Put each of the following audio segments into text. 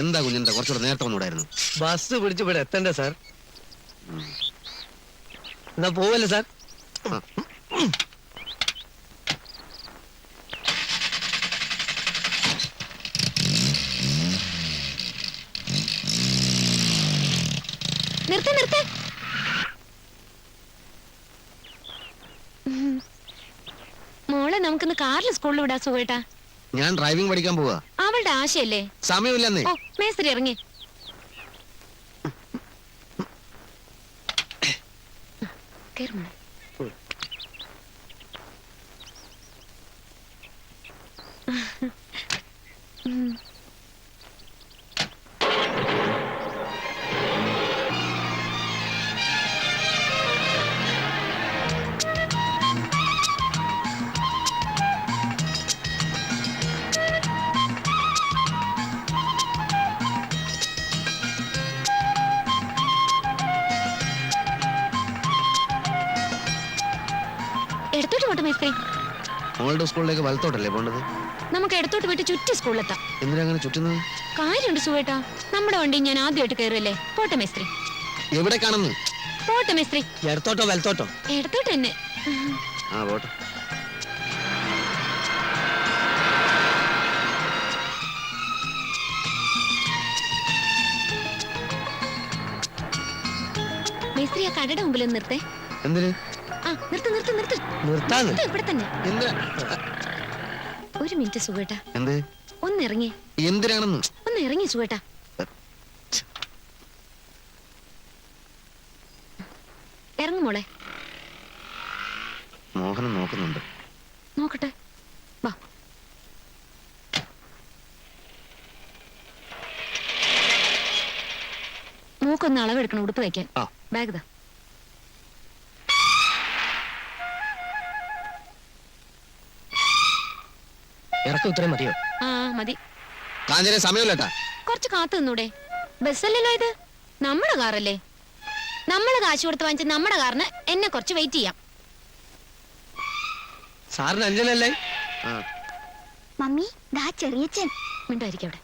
എന്താ കുഞ്ഞെന്താ കുറച്ചുകൂടെ നേരത്തെ വന്നൂടായിരുന്നു? ബസ് പിടിച്ച് ഇവിടെ എത്തണ്ടേ സാർ? എന്നാ പോവല്ലേ സാർ? നിർത്ത് നിർത്ത്. മോളെ നമുക്കിന്ന് കാറിൽ സ്കൂളിൽ വിടാ സുഖേട്ടാ. ഞാൻ ഡ്രൈവിംഗ് പഠിക്കാൻ പോവാ. അവളുടെ ആശയല്ലേ? സമയമില്ലെന്നേ. ഓ മേസ്ത്രി ഇറങ്ങി. കേറുമോ? എടുത്തോട്ട് പോട്ടെ മേസ്ത്രി. മോളുടെ സ്കൂളിലേക്ക് വലത്തോട്ടല്ലേ പോണ്ടത്? നമുക്ക് എടുത്തോട്ട് പോയിട്ട് ചുറ്റി സ്കൂളിലെത്താം. എന്തിനാ അങ്ങനെ ചുറ്റുന്നത്? കാര്യമുണ്ട് സുഖേട്ടാ. നമ്മുടെ വണ്ടി ഞാൻ ആദ്യമായിട്ട് കയറുമല്ലേ. പോട്ടെ മേസ്ത്രി. എവിടെ കാണുന്നു? പോട്ടെ മേസ്ത്രി. എടുത്തോട്ടോ വലത്തോട്ടോ? എടുത്തോട്ട് തന്നെ. ആ പോട്ടെ. മേസ്ത്രി ആ കടയുടെ മുമ്പിൽ നിർത്തേ. എന്തിന്? ആ നിർത്ത് നിർത്ത് നിർത്ത്. നിർത്താന്ന്? ഇവിടെ തന്നെ. എന്തിനാ? ഒരു മിനിറ്റ് സുഖേട്ടാ. എന്ത്? ഒന്ന് ഇറങ്ങി. എന്തിനാണെന്ന്? ഒന്ന് ഇറങ്ങി സുഖേട്ടാ. ഇറങ്ങു മോളെ. മോഹനം നോക്കുന്നുണ്ട്. നോക്കട്ടെ. വാ. മൂക്കൊന്ന് അളവെടുക്കണം ഉടുപ്പ് തയ്ക്കാൻ. ബാഗ് താ. ഇറക്കം ഇത്രയും മതിയോ? ആ മതി. കാഞ്ചന സമയമില്ലട്ടാ. കുറച്ച് കാത്തു നിന്നൂടെ? ബസ്സല്ലല്ലോ ഇത്, നമ്മുടെ കാറല്ലേ. നമ്മള് കാശ് കൊടുത്ത് വാങ്ങിച്ച നമ്മുടെ കാറിന് എന്നെ കുറച്ച് വെയിറ്റ് ചെയ്യാം. സാറിന് അഞ്ജനല്ലേ? മമ്മി ദാ ചെറിയച്ഛൻ. മിണ്ടായിരിക്കും അവിടെ.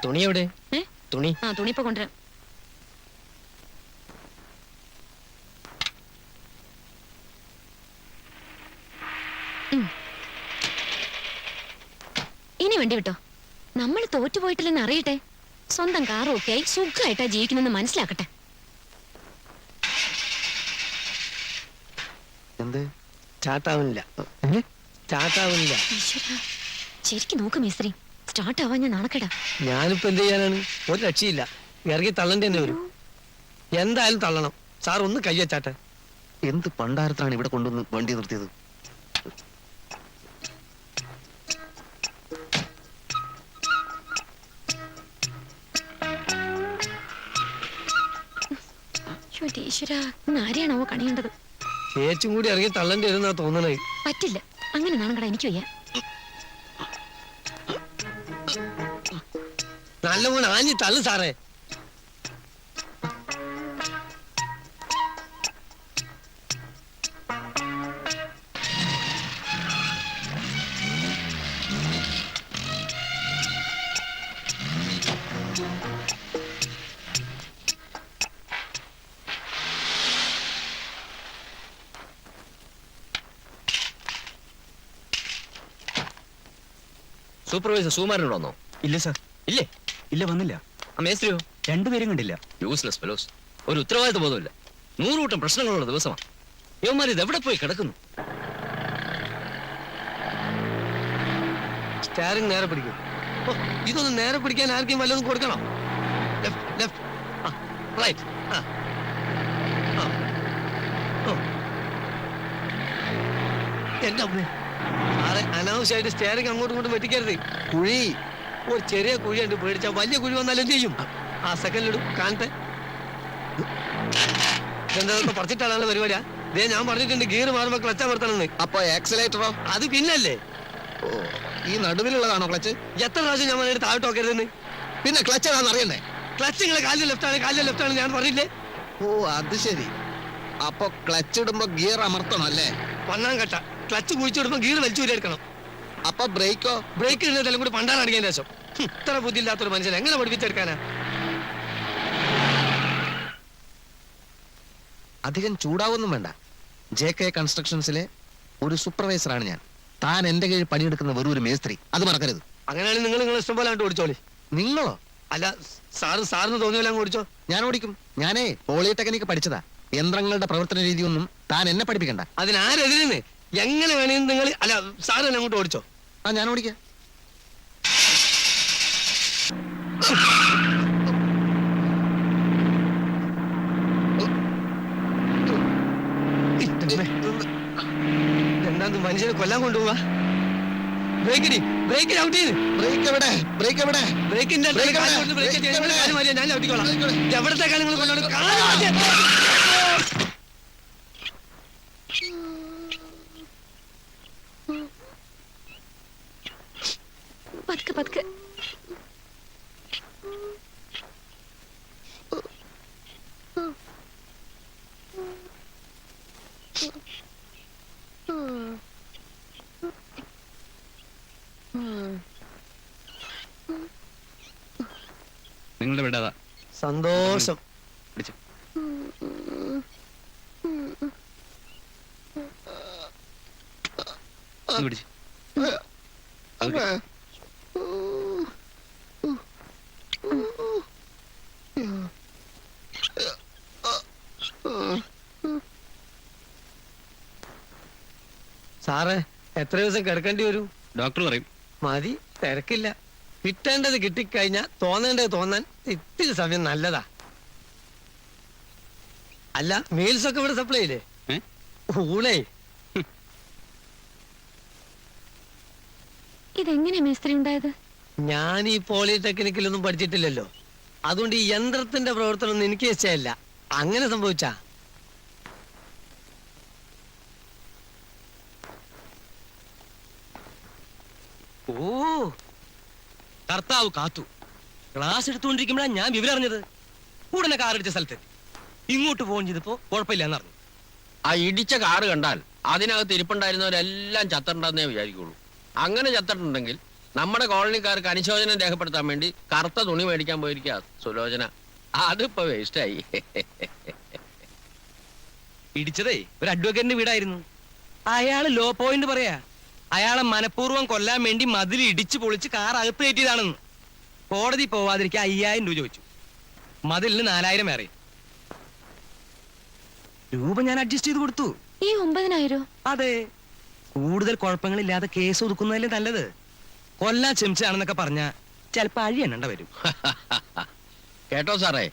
തുണി എവിടെ? തുണി? ആ തുണി ഇപ്പൊ കൊണ്ടുവരാം. ഇനി വേണ്ടി വിട്ടോ. നമ്മൾ തോറ്റുപോയിട്ടില്ലെന്ന് അറിയട്ടെ. സ്വന്തം കാറും ഒക്കെ ആയി സുഖമായിട്ടാ ജീവിക്കുന്നെന്ന് മനസ്സിലാക്കട്ടെ. എന്ത്? സ്റ്റാർട്ടാവുന്നില്ല. സ്റ്റാർട്ടാവുന്നില്ല. ശരിക്കും നോക്ക് മേസ്ത്രി, സ്റ്റാർട്ട് ആവാൻ ഞാൻ നാണക്കേടാ. ഞാനിപ്പോ എന്ത് ചെയ്യാനാണ്? ഒരു രക്ഷയില്ല. ഇറങ്ങി തള്ളണ്ടേ തന്നെ വരും. എന്തായാലും തള്ളണം. സാർ ഒന്ന് കയ്യച്ചാട്ടെ. എന്ത് പണ്ടാരത്താണ് ഇവിടെ കൊണ്ടുവന്ന് വണ്ടി നിർത്തിയത്? ആരെയാണോ കണിയേണ്ടത്? ചേച്ചും കൂടി ഇറങ്ങി തള്ളണ്ടി വരുന്നാ തോന്നണേ. പറ്റില്ല, അങ്ങനെ നാണക്കട എനിക്ക് വയ്യ. നല്ലപോലെ ആഞ്ഞി തള്ളു സാറേ. സൂപ്പർവൈസർ സുകുമാരനോട് വന്നോ? ഇല്ല സാർ. ഇല്ലേ? ഇല്ല, വന്നില്ല. മേസ്ത്രിയോ? രണ്ടുപേരും കണ്ടില്ല. Useless fellows. ഒരു ഉത്തരവാദിത്വ ബോധമില്ല. 100 കൂട്ടം പ്രശ്നങ്ങളുള്ള ദിവസമാണ്. യവന്മാർ ഇത് എവിടെ പോയി കിടക്കുന്നു? സ്റ്റാരിങ് നേരെ പിടിക്കും. ഇതൊന്ന് നേരെ പിടിക്കാൻ ആർക്കും വല്ലതും കൊടുക്കണം. റൈറ്റ്. എന്റെ അമ്മേ, സാറെ അനാവശ്യമായിട്ട് സ്റ്റാരിങ് അങ്ങോട്ടും ഇങ്ങോട്ടും വെട്ടിക്കരുത്. കുഴി, ഒരു ചെറിയ കുഴി ഉണ്ട്. പേടിച്ചാൽ വലിയ കുഴി വന്നാലും ചെയ്യും. ആ സെക്കൻഡിലിടും. കാണട്ടെ. എന്താ പറിച്ചിട്ടാണല്ലോ പരിപാടിയാ. ഇതേ ഞാൻ പറഞ്ഞിട്ടുണ്ട് ഗിയർ മാറുമ്പോ ക്ലച്ച് അമർത്തണമെന്ന്. അപ്പൊ ആക്സിലേറ്ററോ? അത് പിന്നല്ലേ. ഓ, ഈ നടുവിലുള്ളതാണോ ക്ലച്ച്? എത്ര പ്രാവശ്യം ഞാൻ എടുത്ത് താഴോട്ട് നോക്കരുതെന്ന്. പിന്നെ ക്ലച്ച് ഏതാണെന്ന് അറിയണ്ടേ? ക്ലച്ച് നിങ്ങളെ കാലിൽ ലെഫ്റ്റ് ആണ് ഞാൻ പറഞ്ഞില്ലേ? ഓ അത് ശരി. അപ്പൊ ക്ലച്ച് ഇടുമ്പോ ഗിയർ അമർത്തണം അല്ലേ? ഒന്നാം ഘട്ട ക്ലച്ച് കുഴിച്ചിടുമ്പോ ഗിയർ വലിച്ചൂരി എടുക്കണം. അപ്പൊ ബ്രേക്കോ? ബ്രേക്ക് ഇടുന്നതെല്ലാം കൂടി പണ്ടാണ് അടിക്കാൻ ശേഷം ഇത്ര ബുദ്ധിയില്ലാത്തൊരു മനുഷ്യൻ എങ്ങനെ പഠിപ്പിച്ചെടുക്കാനാ? അധികം ചൂടാവൊന്നും വേണ്ട. JK കൺസ്ട്രക്ഷൻസിലെ ഒരു സൂപ്പർവൈസറാണ് ഞാൻ. താൻ എന്റെ കീഴിൽ പണിയെടുക്കുന്ന വെറും ഒരു മേസ്ത്രി, അത് മറക്കരുത്. അങ്ങനെയാണെങ്കിൽ നിങ്ങൾ ഇഷ്ടം പോലെ അങ്ങോട്ട് ഓടിച്ചോളി. നിങ്ങളോ? അല്ല, സാറിന് തോന്നിയല്ല അങ്ങ് ഓടിച്ചോ. ഞാൻ ഓടിക്കും. ഞാനേ പോളിടെക്നിക്ക് പഠിച്ചതാ. യന്ത്രങ്ങളുടെ പ്രവർത്തന രീതിയൊന്നും താൻ എന്നെ പഠിപ്പിക്കണ്ട. അതിനാരെതിരെന്ന് എങ്ങനെ വേണേലും നിങ്ങൾ അല്ല സാറ് തന്നെ അങ്ങോട്ട് ഓടിച്ചോ. ആ, ഞാൻ ഓടിക്കാം. എന്താ മനുഷ്യനെ കൊല്ലാൻ കൊണ്ടുപോവാ? ബ്രേക്കിൽ ഔട്ട് ചെയ്ത്. ബ്രേക്ക് എവിടെ? ബ്രേക്ക് എവിടെ? ബ്രേക്കിന്റെ ഞാൻ ഔട്ടിക്കോളാം. എവിടത്തേക്കാണ് നിങ്ങൾ കൊണ്ടുപോകണം? പതുക്കെ പതുക്കെ. നിങ്ങളുടെ വിടാതാ. സന്തോഷം. പിടിച്ചു. പിടിച്ചു. സാറേ, എത്ര ദിവസം കിടക്കേണ്ടി വരും? ഡോക്ടർ പറയും. മതി, തിരക്കില്ല. കിട്ടേണ്ടത് കിട്ടിക്കഴിഞ്ഞാ തോന്നേണ്ടത് തോന്നാൻ ഇത്തിരി സമയം നല്ലതാ. അല്ല, മീൽസ് ഒക്കെ ഇവിടെ സപ്ലൈ ഇല്ലേ? ഊണേ. ഇതെങ്ങനെ മേസ്ത്രി ഉണ്ടായത്? ഞാൻ ഈ പോളിടെക്നിക്കിലൊന്നും പഠിച്ചിട്ടില്ലല്ലോ. അതുകൊണ്ട് ഈ യന്ത്രത്തിന്റെ പ്രവർത്തനം ഒന്നും എനിക്ക് ഇഷ്ടമല്ല. അങ്ങനെ സംഭവിച്ചാ ഓ, കർത്താവ് കാത്തു. ക്ലാസ് എടുത്തുകൊണ്ടിരിക്കുമ്പോഴാണ് ഞാൻ വിവരം അറിഞ്ഞത്. ഉടനെ കാർ അടിച്ച സ്ഥലത്ത് ഇങ്ങോട്ട് ഫോൺ ചെയ്തപ്പോ കുഴപ്പമില്ലെന്ന് അറിഞ്ഞു. ആ ഇടിച്ച കാറ് കണ്ടാൽ അതിനകത്ത് ഇരിപ്പുണ്ടായിരുന്നവരെല്ലാം ചത്തിട്ടുണ്ടെന്നേ വിചാരിക്കുള്ളൂ. അങ്ങനെ ചത്തിട്ടുണ്ടെങ്കിൽ നമ്മുടെ കോളനിക്കാർക്ക് അനുശോചനം രേഖപ്പെടുത്താൻ വേണ്ടി കറുത്ത തുണി മേടിക്കാൻ പോയിരിക്കുക സുലോചന. അതിപ്പോ വേസ്റ്റായി. ഇടിച്ചതേ ഒരു അഡ്വക്കേറ്റിന്റെ വീടായിരുന്നു. അയാള് ലോ പോയിന്റ് പറയാ. അയാളെ മനഃപൂർവ്വം കൊല്ലാൻ വേണ്ടി മതിൽ ഇടിച്ചു പൊളിച്ച് കാർ അകത്ത് കയറ്റിയതാണെന്ന്. കോടതി പോവാതിരിക്കാൻ 5000 രൂപ ചോദിച്ചു. മതിലിന് 4000 വേറെ രൂപ ഞാൻ അഡ്ജസ്റ്റ് ചെയ്ത് കൊടുത്തു. ഈ 9000? അതെ, കൂടുതൽ കുഴപ്പങ്ങളില്ലാതെ കേസ് ഒതുക്കുന്നതല്ലേ നല്ലത്. കൊല്ലാൻ ശ്രമിച്ചാണെന്നൊക്കെ പറഞ്ഞാ ചിലപ്പോ അഴി എണ്ണണ്ട വരും. കേട്ടോ സാറേ,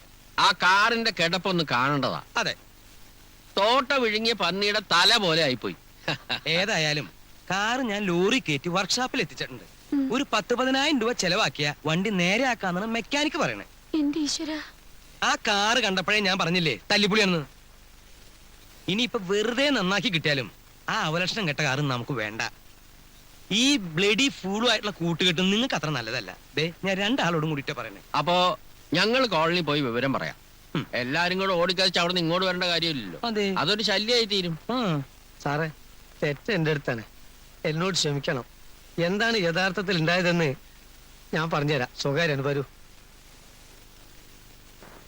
ആ കാറിന്റെ കിടപ്പൊന്ന് കാണേണ്ടതാ. അതെ, തോട്ട വിഴുങ്ങിയ പന്നിയുടെ തല പോലെ ആയിപ്പോയി. ഏതായാലും കാറ് ഞാൻ ലോറി കയറ്റി വർക്ക്ഷോപ്പിൽ എത്തിച്ചിട്ടുണ്ട്. ഒരു 10-10000 രൂപ ചെലവാക്കിയ വണ്ടി നേരെ ആക്കാന്നാണ് മെക്കാനിക്ക് പറയണേ. എന്റെ ഈശ്വര. ആ കാറ് കണ്ടപ്പോഴേ ഞാൻ പറഞ്ഞില്ലേ തല്ലിപ്പുളിയാണെന്ന്. ഇനിയിപ്പൊ വെറുതെ നന്നാക്കി കിട്ടിയാലും ആ അവലക്ഷണം കെട്ട കാറ് നമുക്ക് വേണ്ട. ഈ ബ്ലഡി ഫൂളും ആയിട്ടുള്ള കൂട്ടുകെട്ടും നിങ്ങൾക്ക് അത്ര നല്ലതല്ല. ദേ, ഞാൻ 2 ആളോടും കൂടിയിട്ടാ പറയണേ. അപ്പോ ഞങ്ങൾ കോളനി പോയി വിവരം പറയാം. എല്ലാരും കൂടെ ഓടിക്കഴിച്ച് അവിടെ നിന്ന് ഇങ്ങോട്ട് വരേണ്ട കാര്യമില്ലല്ലോ. അതെ, അതൊരു ശല്യമായി തീരും. സാറേ, തെറ്റ് എന്റെ അടുത്താണ്. എന്നോട് ക്ഷമിക്കണം. എന്താണ് യഥാർത്ഥത്തിൽ ഉണ്ടായതെന്ന് ഞാൻ പറഞ്ഞുതരാം. സ്വകാര്യാണ്, വരൂ.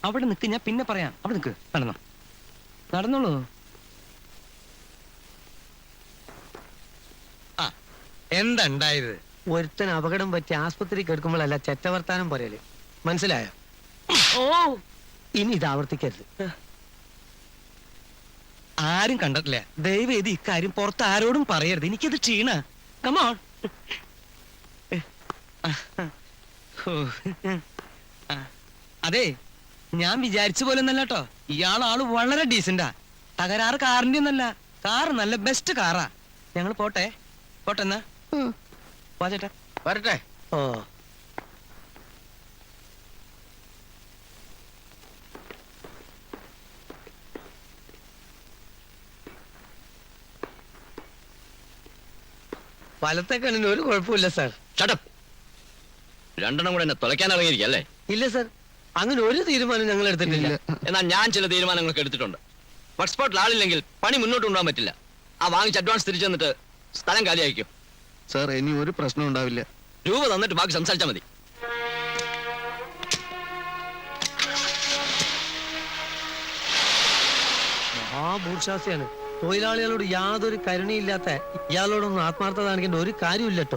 അവിടെ നിക്ക്, ഞാൻ പിന്നെ പറയാം. അവിടെ നിക്ക്, നടന്നോളൂ. ആ, എന്താ ഉണ്ടായത്? ഒരുത്തൻ അപകടം പറ്റി ആസ്പത്രിക്ക് എടുക്കുമ്പോഴല്ല ചെറ്റവർത്താനം പറയല്. മനസ്സിലായോ? ഓ, ഇനി ഇത് ആവർത്തിക്കരുത്. ആരും കണ്ടിട്ടില്ല. ദയവേദി ഇക്കാര്യം പുറത്ത് ആരോടും പറയരുത്. എനിക്കത് ക്ഷീണ. കമോൺ. അതെ, ഞാൻ വിചാരിച്ച പോലെ ഒന്നല്ല കേട്ടോ. ഇയാളാള് വളരെ ഡീസന്റാ. തകരാറ് കാറിന്റെ ഒന്നല്ല. കാർ നല്ല ബെസ്റ്റ് കാറാ. ഞങ്ങൾ പോട്ടെ എന്നാ ചേട്ടാ. വരട്ടെ. ഓ, വലത്തെ കണ്ണിന് ഒരു കുഴപ്പമില്ല സാർ. ഷട്ടപ്പ്. 2 കൂടെ എന്നെ തുലയ്ക്കാൻ ഇറങ്ങിയിരിക്കല്ലേ? ഇല്ല സാർ, അങ്ങനെ ഒരു തീരുമാനം ഞങ്ങൾ എടുത്തിട്ടില്ല. എന്നാൽ ഞാൻ ചില തീരുമാനങ്ങളൊക്കെ എടുത്തിട്ടുണ്ട്. വർക്ക് സ്പോട്ടിൽ ആളില്ലെങ്കിൽ പണി മുന്നോട്ട് കൊണ്ടുപോകാൻ പറ്റില്ല. ആ വാങ്ങിച്ച അഡ്വാൻസ് തിരിച്ചു തന്നിട്ട് സ്ഥലം കാലിയായിരിക്കും. സാർ ഇനി ഒരു പ്രശ്നം ഉണ്ടാവില്ല. രൂപ തന്നിട്ട് ബാക്കി സംസാരിച്ചാൽ മതി. മഹാഭൂഷാസിയാണ്. തൊഴിലാളികളോട് യാതൊരു കരുണയില്ലാത്ത ഇയാളോടൊന്നും ആത്മാർത്ഥത കാണിക്കേണ്ട ഒരു കാര്യമില്ല കേട്ടോ.